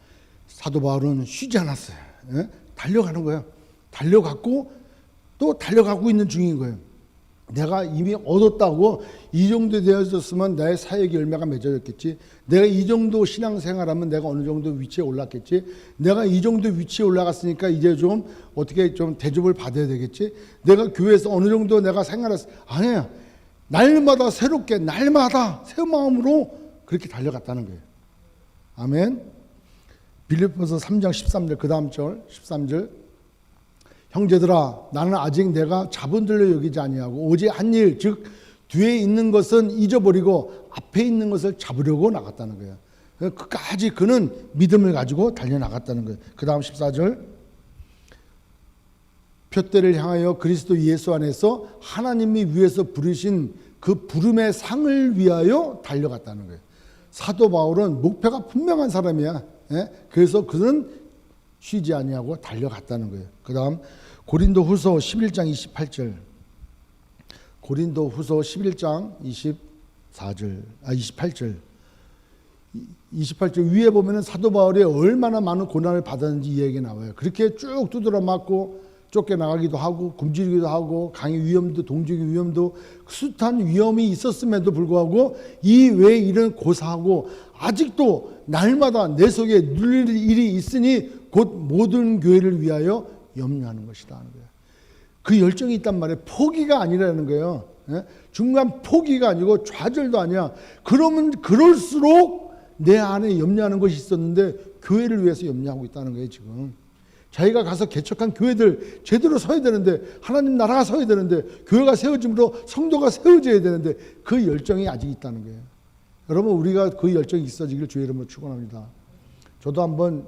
Speaker 1: 사도 바울은 쉬지 않았어요. 달려가는 거예요. 달려갔고 또 달려가고 있는 중인 거예요. 내가 이미 얻었다고 이 정도 되어졌으면 나의 사역의 열매가 맺어졌겠지. 내가 이 정도 신앙생활하면 내가 어느 정도 위치에 올랐겠지. 내가 이 정도 위치에 올라갔으니까 이제 좀 어떻게 좀 대접을 받아야 되겠지. 내가 교회에서 어느 정도 내가 생활했어. 아니야. 날마다 새롭게 날마다 새 마음으로 그렇게 달려갔다는 거예요. 아멘. 빌립보서 3장 13절 그 다음 절 13절 형제들아 나는 아직 내가 자본들로 여기지 아니하고 오직 한 일 즉 뒤에 있는 것은 잊어버리고 앞에 있는 것을 잡으려고 나갔다는 거예요. 끝까지 그는 믿음을 가지고 달려나갔다는 거예요. 그 다음 14절 표대를 향하여 그리스도 예수 안에서 하나님이 위에서 부르신 그 부름의 상을 위하여 달려갔다는 거예요. 사도 바울은 목표가 분명한 사람이야. 그래서 그는 쉬지 아니하고 달려갔다는 거예요. 그 다음 고린도 후서 11장 28절 고린도 후서 11장 28절 28절 위에 보면은 사도 바울이 얼마나 많은 고난을 받았는지 이 얘기 나와요. 그렇게 쭉 두드려 맞고 쫓겨나가기도 하고 굶주리기도 하고 강의 위험도 동족의 위험도 숱한 위험이 있었음에도 불구하고 이 외에 이런 고사하고 아직도 날마다 내 속에 눌릴 일이 있으니 곧 모든 교회를 위하여 염려하는 것이다 하는 거예요. 그 열정이 있단 말이에요. 포기가 아니라는 거예요. 중간 포기가 아니고 좌절도 아니야. 그러면 그럴수록 내 안에 염려하는 것이 있었는데 교회를 위해서 염려하고 있다는 거예요. 지금 자기가 가서 개척한 교회들 제대로 서야 되는데, 하나님 나라가 서야 되는데, 교회가 세워짐으로 성도가 세워져야 되는데 그 열정이 아직 있다는 거예요. 여러분, 우리가 그 열정이 있어지길 주의 이름으로 축원합니다. 저도 한번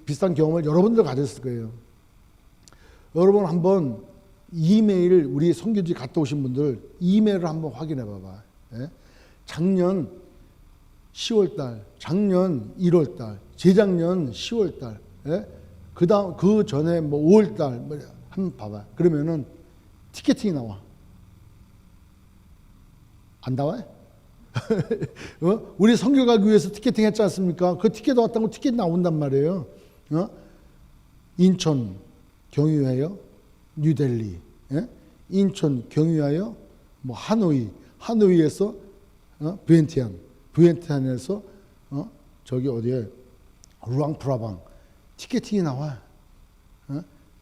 Speaker 1: 비슷한 경험을 여러분들 가졌을 거예요. 여러분 한번 이메일, 우리 선교지 갔다 오신 분들 이메일을 한번 확인해 봐봐. 작년 10월달, 작년 1월달, 재작년 10월달, 그 전에 뭐 5월달 뭐 한번 봐봐. 그러면은 티켓팅이 나와. 안 나와요? 우리 선교 가기 위해서 티켓팅 했지 않습니까? 그 티켓 왔다고 티켓 나온단 말이에요. 인천 경유하여 뉴델리, 인천 경유하여 뭐 하노이에서 비엔티안에서 저기 어디에 루앙프라방 티켓팅이 나와.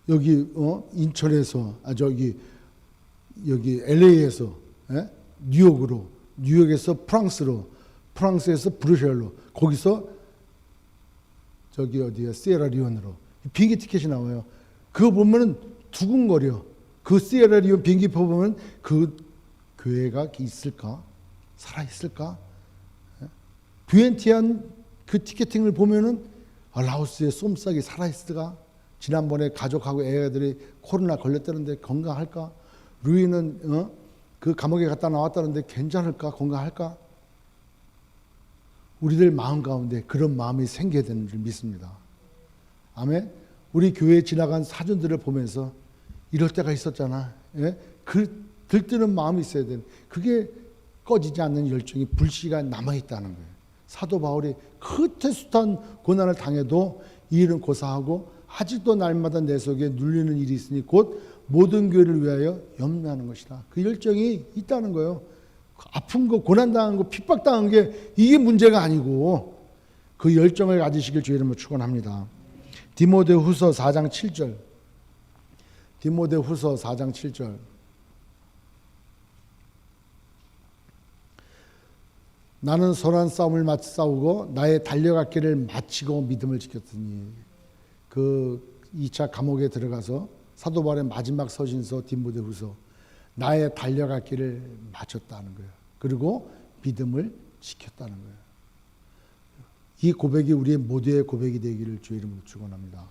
Speaker 1: 여기 인천에서 여기 LA에서 뉴욕으로, 뉴욕에서 프랑스로, 프랑스에서 브뤼셀로, 거기서 저기 어디에 시에라리온으로 비행기 티켓이 나와요. 그거 보면은 두근거려. 그 시에라리온 비행기표 보면 그 교회가 있을까? 살아 있을까? 비엔티안 그 티켓팅을 보면은 라오스의 쏨싹이 살아 있을까? 지난번에 가족하고 애들이 코로나 걸렸다는데 건강할까? 루이는 그 감옥에 갔다 나왔다는데 괜찮을까? 건강할까? 우리들 마음 가운데 그런 마음이 생겨야 되는 줄 믿습니다. 아멘. 우리 교회에 지나간 사진들을 보면서 이럴 때가 있었잖아. 그 들뜨는 마음이 있어야 되는, 그게 꺼지지 않는 열정이 불씨가 남아있다는 거예요. 사도 바울이 끝에 숱한 고난을 당해도 이 일은 고사하고 아직도 날마다 내 속에 눌리는 일이 있으니 곧 모든 교회를 위하여 염려하는 것이다. 그 열정이 있다는 거예요. 아픈 거, 고난당한 거, 핍박당한 게 이게 문제가 아니고 그 열정을 가지시길 주의 이름으로 축원합니다. 디모데후서 4장 7절. 디모데후서 4장 7절. 나는 선한 싸움을 마치 싸우고 나의 달려갈 길을 마치고 믿음을 지켰더니, 그 2차 감옥에 들어가서 사도 바울의 마지막 서신서 디모데후서, 나의 달려갈 길을 마쳤다는 거예요. 그리고 믿음을 지켰다는 거예요. 이 고백이 우리의 모두의 고백이 되기를 주의 이름으로 축원합니다.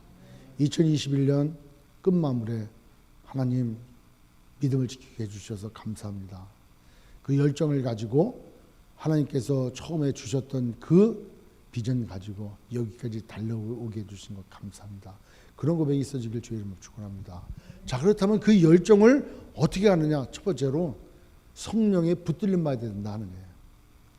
Speaker 1: 2021년 끝마무리에 하나님 믿음을 지키게 해주셔서 감사합니다. 그 열정을 가지고 하나님께서 처음에 주셨던 그 비전 가지고 여기까지 달려오게 해주신 것 감사합니다. 그런 고백이 있어지길 주의 이름으로 축원합니다. 자, 그렇다면 그 열정을 어떻게 하느냐? 첫 번째로 성령에 붙들림 받아야 된다 하는 거예요.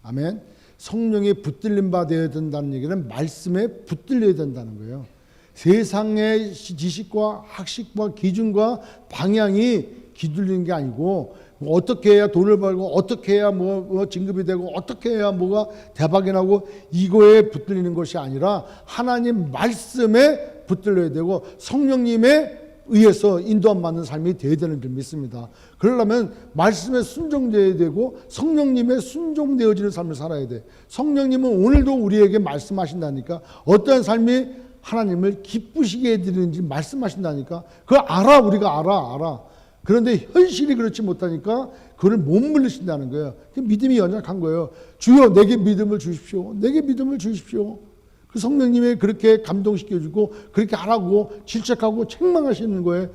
Speaker 1: 아멘. 성령에 붙들림 받아야 된다는 얘기는 말씀에 붙들려야 된다는 거예요. 세상의 지식과 학식과 기준과 방향이 기둘리는 게 아니고, 뭐 어떻게 해야 돈을 벌고 어떻게 해야 뭐 진급이 되고 어떻게 해야 뭐가 대박이 나고 이거에 붙들리는 것이 아니라 하나님 말씀에 붙들려야 되고 성령님에 의해서 인도함 받는 삶이 되어야 되는 줄 믿습니다. 그러려면 말씀에 순종되어야 되고 성령님에 순종되어지는 삶을 살아야 돼. 성령님은 오늘도 우리에게 말씀하신다니까. 어떠한 삶이 하나님을 기쁘시게 해드리는지 말씀하신다니까. 그걸 알아. 우리가 알아. 그런데 현실이 그렇지 못하니까 그걸 못 물리신다는 거예요. 믿음이 연약한 거예요. 주여 내게 믿음을 주십시오. 내게 믿음을 주십시오. 그 성령님이 그렇게 감동시켜주고 그렇게 하라고 질책하고 책망하시는 거에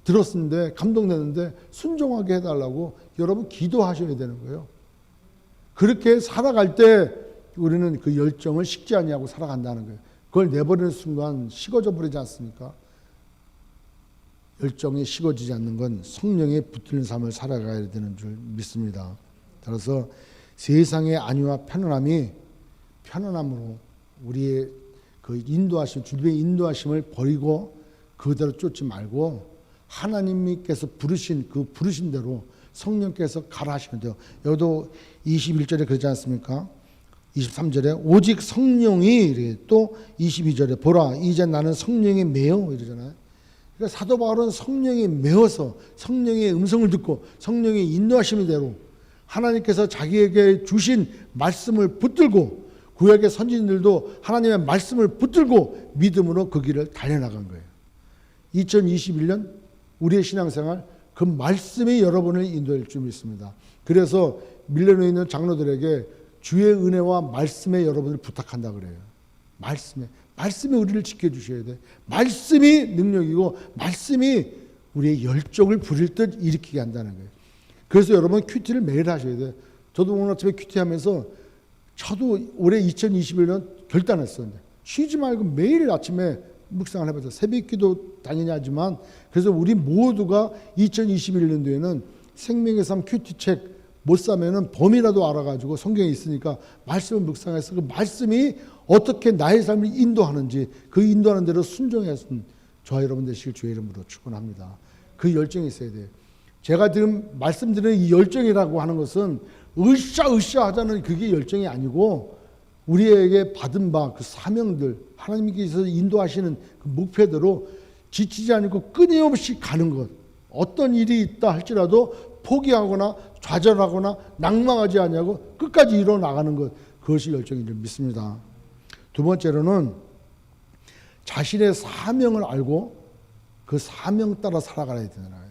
Speaker 1: 들었는데 감동되는데 순종하게 해달라고 여러분 기도하셔야 되는 거예요. 그렇게 살아갈 때 우리는 그 열정을 식지 아니하고 살아간다는 거예요. 그걸 내버리는 순간 식어져 버리지 않습니까? 열정이 식어지지 않는 건 성령에 붙들린 삶을 살아가야 되는 줄 믿습니다. 따라서 세상의 안위와 편안함으로 우리의 그 인도하심, 주님의 인도하심을 버리고 그대로 쫓지 말고 하나님께서 부르신 그 부르신 대로 성령께서 가라 하시면 돼요. 여기도 21절에 그러지 않습니까? 23절에 오직 성령이, 또 22절에 보라 이제 나는 성령에 매여 이러잖아요. 그러니까 사도 바울은 성령에 매어서 성령의 음성을 듣고 성령의 인도하심이 대로 하나님께서 자기에게 주신 말씀을 붙들고, 구약의 선지자들도 하나님의 말씀을 붙들고 믿음으로 그 길을 달려나간 거예요. 2021년 우리의 신앙생활, 그 말씀이 여러분을 인도할 줄 믿습니다. 그래서 밀레노에 있는 장로들에게 주의 은혜와 말씀에 여러분을 부탁한다 그래요. 말씀이 우리를 지켜주셔야 돼. 말씀이 능력이고 말씀이 우리의 열정을 부릴 듯 일으키게 한다는 거예요. 그래서 여러분 큐티를 매일 하셔야 돼요. 저도 오늘 아침에 큐티하면서 저도 올해 2021년 결단했었는데 쉬지 말고 매일 아침에 묵상을 해봤어요. 새벽기도 당연히 하지만, 그래서 우리 모두가 2021년도에는 생명의 삶 큐티책 못 사면은 범위라도 알아가지고 성경에 있으니까 말씀을 묵상해서 그 말씀이 어떻게 나의 삶을 인도하는지 그 인도하는 대로 순종해서 저와 여러분 되시길 주의 이름으로 축원합니다. 그 열정이 있어야 돼요. 제가 지금 말씀드리는 이 열정이라고 하는 것은 으쌰으쌰 하자는 그게 열정이 아니고 우리에게 받은 바 그 사명들, 하나님께서 인도하시는 그 목표대로 지치지 않고 끊임없이 가는 것. 어떤 일이 있다 할지라도 포기하거나 좌절하거나 낭망하지 않냐고 끝까지 이뤄나가는 것, 그것이 열정인 줄 믿습니다. 두 번째로는 자신의 사명을 알고 그 사명 따라 살아가야 되잖아요.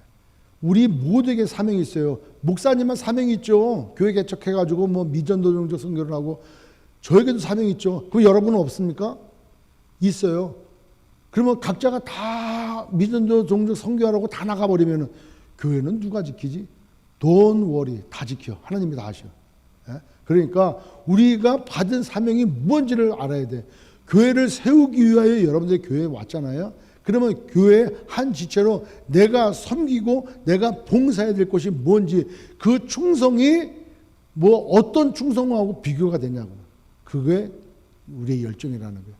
Speaker 1: 우리 모두에게 사명이 있어요. 목사님만 사명이 있죠. 교회 개척해가지고 뭐 미전도정적 선교를 하고, 저에게도 사명이 있죠. 그럼 여러분은 없습니까? 있어요. 그러면 각자가 다 미전도정적 선교하라고 다 나가버리면 교회는 누가 지키지? Don't worry, 다 지켜. 하나님이 다 하셔. 그러니까 우리가 받은 사명이 뭔지를 알아야 돼. 교회를 세우기 위하여 여러분들이 교회에 왔잖아요. 그러면 교회 한 지체로 내가 섬기고 내가 봉사해야 될 것이 뭔지, 그 충성이 뭐 어떤 충성하고 비교가 되냐고. 그게 우리의 열정이라는 거예요.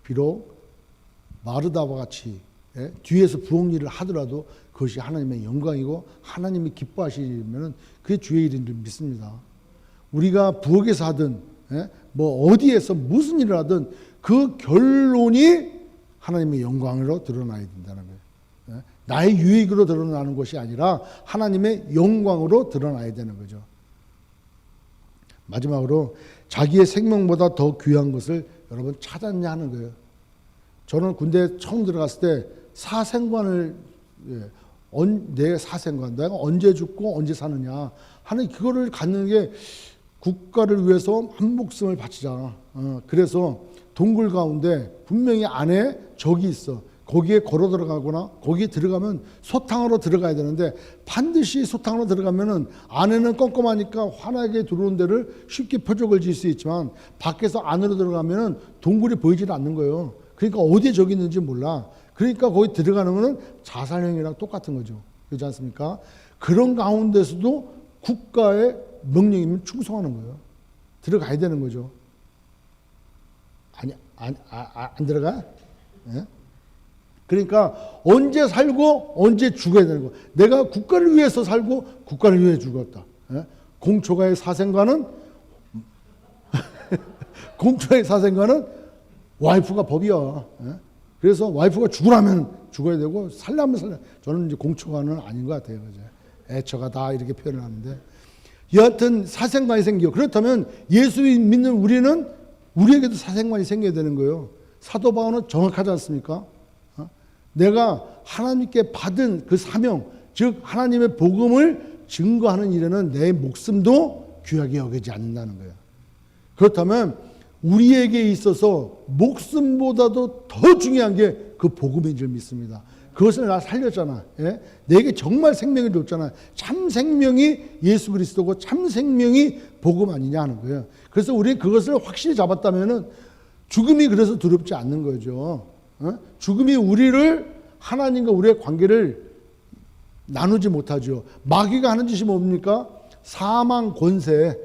Speaker 1: 비록 마르다와 같이 뒤에서 부엌 일을 하더라도 그것이 하나님의 영광이고 하나님이 기뻐하시면 그게 주의 일인 줄 믿습니다. 우리가 부엌에서 하든 뭐 어디에서 무슨 일을 하든 그 결론이 하나님의 영광으로 드러나야 된다는 거예요. 나의 유익으로 드러나는 것이 아니라 하나님의 영광으로 드러나야 되는 거죠. 마지막으로 자기의 생명보다 더 귀한 것을 여러분 찾았냐 하는 거예요. 저는 군대 처음 들어갔을 때 사생관을, 내 사생관, 내가 언제 죽고 언제 사느냐 하는 그거를 갖는 게 국가를 위해서 한 목숨을 바치잖아. 그래서 동굴 가운데 분명히 안에 적이 있어. 거기에 걸어 들어가거나 거기에 들어가면 소탕으로 들어가야 되는데, 반드시 소탕으로 들어가면은 안에는 껌껌하니까 환하게 들어온 데를 쉽게 표적을 지을 수 있지만 밖에서 안으로 들어가면은 동굴이 보이질 않는 거예요. 그러니까 어디에 적이 있는지 몰라. 그러니까 거기 들어가는 거는 자살행위랑 똑같은 거죠. 그렇지 않습니까? 그런 가운데서도 국가의 명령이면 충성하는 거예요. 들어가야 되는 거죠. 아니, 안 들어가? 예? 그러니까 언제 살고 언제 죽어야 되는 거. 내가 국가를 위해서 살고 국가를 위해 죽었다. 예? 공초가의 사생관은 공초가의 사생관은 와이프가 법이야. 예? 그래서 와이프가 죽으라면 죽어야 되고 살려면 살려. 저는 이제 공초가는 아닌 것 같아요. 그죠? 애처가 다 이렇게 표현을 하는데, 여하튼 사생관이 생겨. 그렇다면 예수 믿는 우리는 우리에게도 사생관이 생겨야 되는 거예요. 사도 바울은 정확하지 않습니까? 내가 하나님께 받은 그 사명, 즉 하나님의 복음을 증거하는 일에는 내 목숨도 귀하게 여기지 않는다는 거예요. 그렇다면 우리에게 있어서 목숨보다도 더 중요한 게 그 복음인 줄 믿습니다. 그것을 나 살렸잖아. 예? 내게 정말 생명을 줬잖아. 참 생명이 예수 그리스도고 참 생명이 복음 아니냐 하는 거예요. 그래서 우리 그것을 확실히 잡았다면은 죽음이 그래서 두렵지 않는 거죠. 죽음이 우리를, 하나님과 우리의 관계를 나누지 못하죠. 마귀가 하는 짓이 뭡니까? 사망 권세,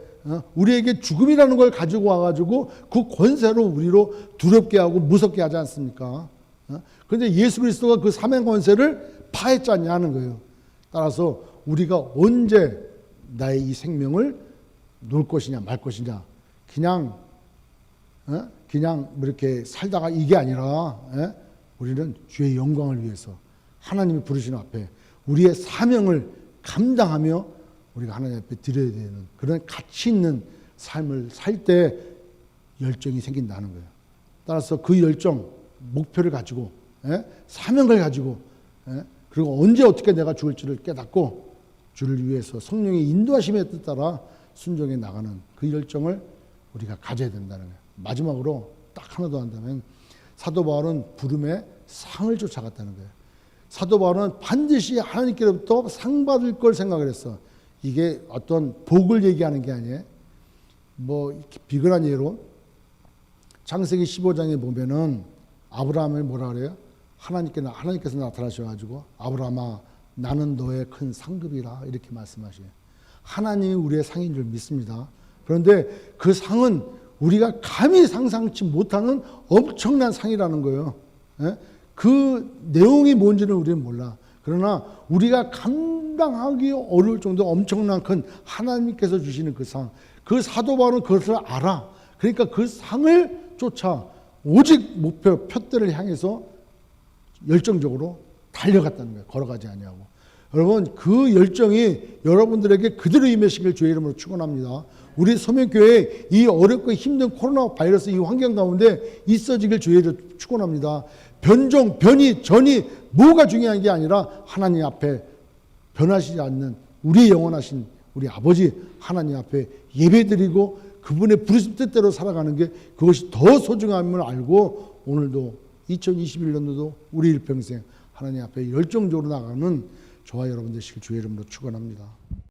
Speaker 1: 우리에게 죽음이라는 걸 가지고 와가지고 그 권세로 우리로 두렵게 하고 무섭게 하지 않습니까? 그런데 예수 그리스도가 그 사명 권세를 파했지 않냐는 거예요. 따라서 우리가 언제 나의 이 생명을 놓을 것이냐 말 것이냐, 그냥 뭐 이렇게 살다가 이게 아니라 우리는 주의 영광을 위해서 하나님이 부르시는 앞에 우리의 사명을 감당하며 우리가 하나님 앞에 드려야 되는 그런 가치 있는 삶을 살 때 열정이 생긴다는 거예요. 따라서 그 열정, 목표를 가지고 사명을 가지고 그리고 언제 어떻게 내가 죽을지를 깨닫고 주를 위해서 성령의 인도하심에 따라 순종해 나가는 그 열정을 우리가 가져야 된다는 거예요. 마지막으로 딱 하나 더 한다면 사도 바울은 부름의 상을 쫓아갔다는 거예요. 사도 바울은 반드시 하나님께로부터 상 받을 걸 생각을 했어. 이게 어떤 복을 얘기하는 게 아니에요. 뭐 비근한 예로 창세기 15장에 보면은 아브라함을 뭐라 그래요? 하나님께서 나타나셔가지고 아브라함아 나는 너의 큰 상급이라 이렇게 말씀하셔요. 하나님이 우리의 상인 줄 믿습니다. 그런데 그 상은 우리가 감히 상상치 못하는 엄청난 상이라는 거예요. 그 내용이 뭔지는 우리는 몰라. 그러나 우리가 감당하기 어려울 정도 엄청난 큰 하나님께서 주시는 그 상, 그 사도 바울은 그것을 알아. 그러니까 그 상을 쫓아 오직 목표 표대를 향해서 열정적으로 달려갔다는 거예요. 걸어가지 아니하고. 여러분 그 열정이 여러분들에게 그대로 임하시길 주의 이름으로 축원합니다. 우리 소명교회 이 어렵고 힘든 코로나 바이러스 이 환경 가운데 있어지길 주의 이름으로 축원합니다. 변종, 변이, 전이 뭐가 중요한 게 아니라 하나님 앞에 변하시지 않는 우리의 영원하신 우리 아버지 하나님 앞에 예배드리고 그분의 부르심 뜻대로 살아가는 게 그것이 더 소중함을 알고 오늘도 2021년도도 우리 일평생 하나님 앞에 열정적으로 나가는 저와 여러분 되시길 주의 이름으로 축원합니다.